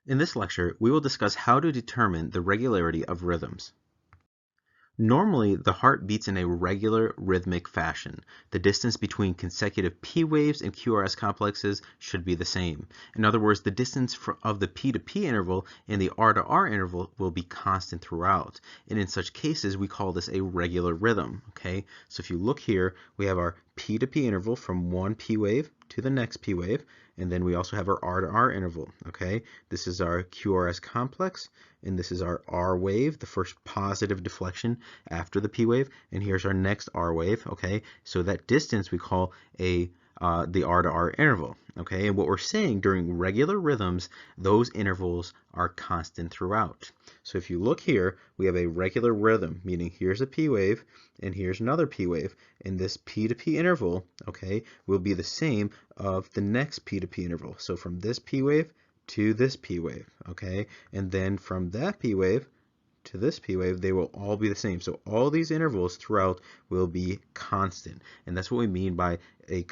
In this lecture, we will discuss how to determine the regularity of rhythms. Normally, the heart beats in a regular rhythmic fashion. The distance between consecutive P waves and QRS complexes should be the same. In other words, the distance of the P to P interval and the R to R interval will be constant throughout. And in such cases, we call this a regular rhythm. Okay, so if you look here, we have our P to P interval from one P wave to the next P wave, and then we also have our R to R interval. Okay, this is our QRS complex, and this is our R wave, the first positive deflection after the P wave, and here's our next R wave. Okay, so that distance we call the R to R interval. Okay, and what we're saying during regular rhythms, those intervals are constant throughout. So if you look here, we have a regular rhythm, meaning here's a P wave and here's another P wave, and this P to P interval, okay, will be the same of the next P to P interval. So from this P wave to this P wave, okay, and then from that P wave to this P wave, they will all be the same. So all these intervals throughout will be constant. And that's what we mean by a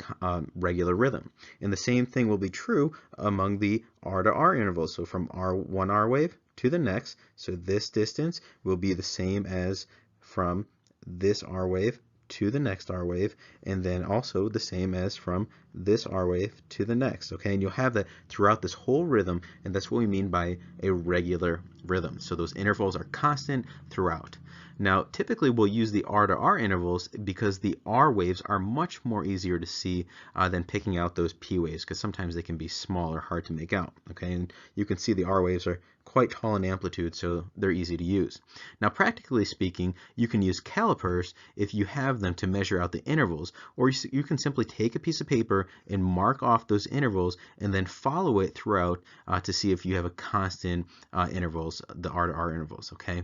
regular rhythm. And the same thing will be true among the R to R intervals. So from one R wave to the next, so this distance will be the same as from this R wave to the next R wave, and then also the same as from this R wave to the next. Okay, and you'll have that throughout this whole rhythm, and that's what we mean by a regular rhythm. So those intervals are constant throughout. Now, typically we'll use the R to R intervals because the R waves are much more easier to see than picking out those P waves, because sometimes they can be small or hard to make out. Okay, and you can see the R waves are quite tall in amplitude, so they're easy to use. Now, practically speaking, you can use calipers if you have them to measure out the intervals, or you can simply take a piece of paper and mark off those intervals and then follow it throughout to see if you have a constant intervals, the R to R intervals. Okay.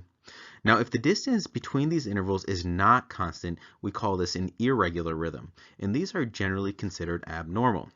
Now, if the distance between these intervals is not constant, we call this an irregular rhythm, and these are generally considered abnormal.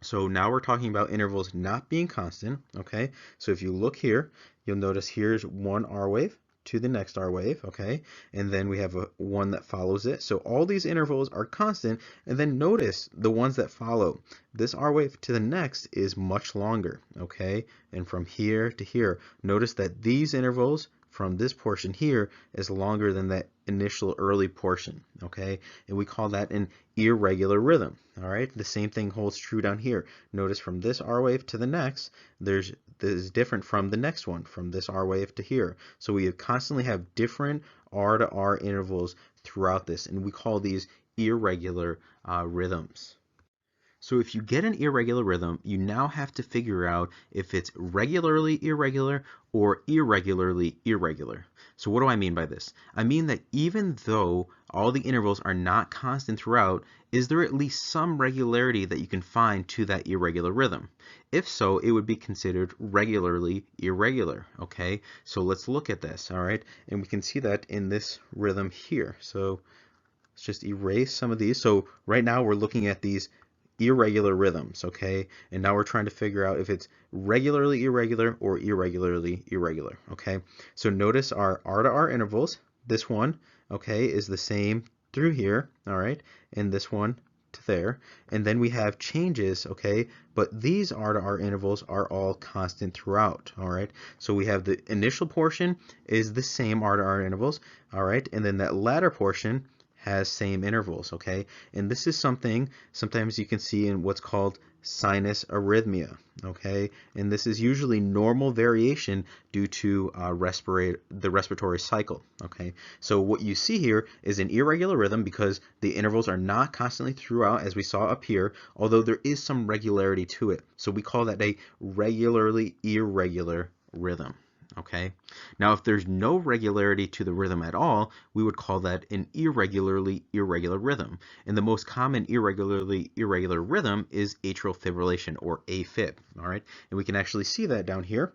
So now we're talking about intervals not being constant. Okay, so if you look here, you'll notice here's one R wave to the next R wave. Okay, and then we have one that follows it. So all these intervals are constant, and then notice the ones that follow. This R wave to the next is much longer. Okay, and from here to here, notice that these intervals from this portion here is longer than that initial early portion. Okay, and we call that an irregular rhythm. All right, the same thing holds true down here. Notice from this R wave to the next, this is different from the next one, from this R wave to here. So we constantly have different R to R intervals throughout this, and we call these irregular rhythms. So if you get an irregular rhythm, you now have to figure out if it's regularly irregular or irregularly irregular. So what do I mean by this? I mean that even though all the intervals are not constant throughout, is there at least some regularity that you can find to that irregular rhythm? If so, it would be considered regularly irregular. Okay, so let's look at this. All right, and we can see that in this rhythm here. So let's just erase some of these. So right now we're looking at these irregular rhythms, okay? And now we're trying to figure out if it's regularly irregular or irregularly irregular, okay? So notice our R to R intervals. This one, okay, is the same through here, all right? And this one to there. And then we have changes, okay? But these R to R intervals are all constant throughout, all right? So we have the initial portion is the same R to R intervals, all right? And then that latter portion has same intervals, okay? And this is something sometimes you can see in what's called sinus arrhythmia, okay? And this is usually normal variation due to the respiratory cycle, okay? So what you see here is an irregular rhythm because the intervals are not constantly throughout, as we saw up here, although there is some regularity to it. So we call that a regularly irregular rhythm. Okay, now if there's no regularity to the rhythm at all, we would call that an irregularly irregular rhythm. And the most common irregularly irregular rhythm is atrial fibrillation, or AFib. All right, and we can actually see that down here.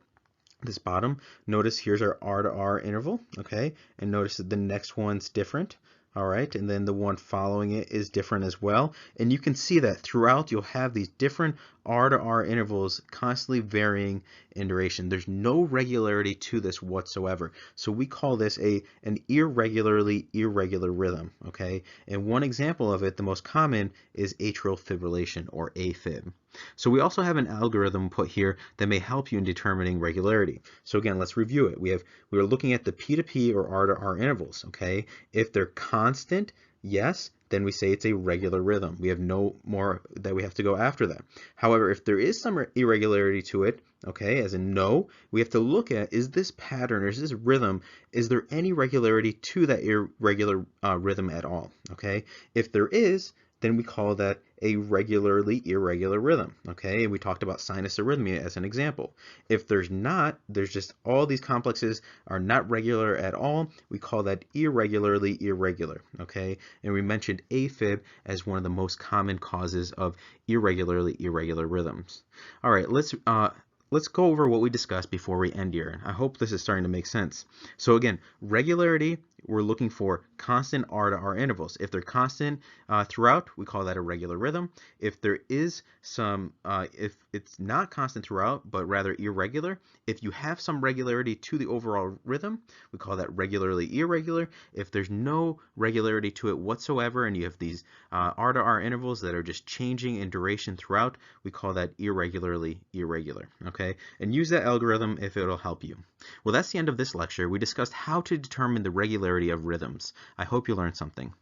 This bottom, notice here's our R to R interval, okay, and notice that the next one's different. All right, and then the one following it is different as well. And you can see that throughout you'll have these different R to R intervals constantly varying in duration. There's no regularity to this whatsoever. So we call this an irregularly irregular rhythm, okay? And one example of it, the most common, is atrial fibrillation, or AFib. So we also have an algorithm put here that may help you in determining regularity. So again, let's review it. We were looking at the P to P or R to R intervals, okay? If they're constant, yes, then we say it's a regular rhythm. We have no more that we have to go after that. However, if there is some irregularity to it, okay, as in no, we have to look at, is this pattern or is this rhythm, is there any regularity to that irregular rhythm at all, okay? If there is, then we call that a regularly irregular rhythm, okay? And we talked about sinus arrhythmia as an example. If there's not, there's just all these complexes are not regular at all, we call that irregularly irregular, okay? And we mentioned AFib as one of the most common causes of irregularly irregular rhythms. All right, let's go over what we discussed before we end here. I hope this is starting to make sense. So again, regularity, we're looking for constant R to R intervals. If they're constant throughout, we call that a regular rhythm. If there is some, if it's not constant throughout, but rather irregular, if you have some regularity to the overall rhythm, we call that regularly irregular. If there's no regularity to it whatsoever, and you have these R to R intervals that are just changing in duration throughout, we call that irregularly irregular, okay? And use that algorithm if it'll help you. Well, that's the end of this lecture. We discussed how to determine the regularity of rhythms. I hope you learned something.